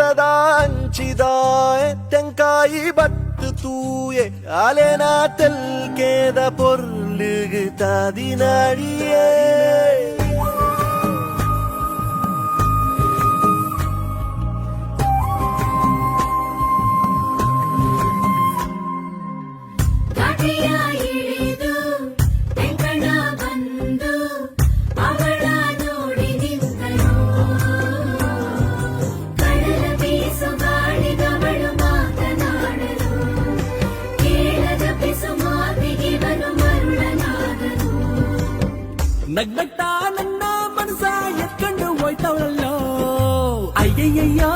ಬೆಟ್ಟದ ಅಂಚಿದ ತೆಂಕಾಯಿ ಬತ್ತು ತೂಯೆ ಅಲೆನ ತೆಲ್ಕೇದ பொருளுகு தாதினாடியே ನಗ್ನಗ್ತಾ ನನ್ನ ಮನಸ ಎತ್ಕೊಂಡು ಹೋಯ್ತವಳಲ್ಲೋ ಅಯ್ಯಯ್ಯಯ್ಯೋ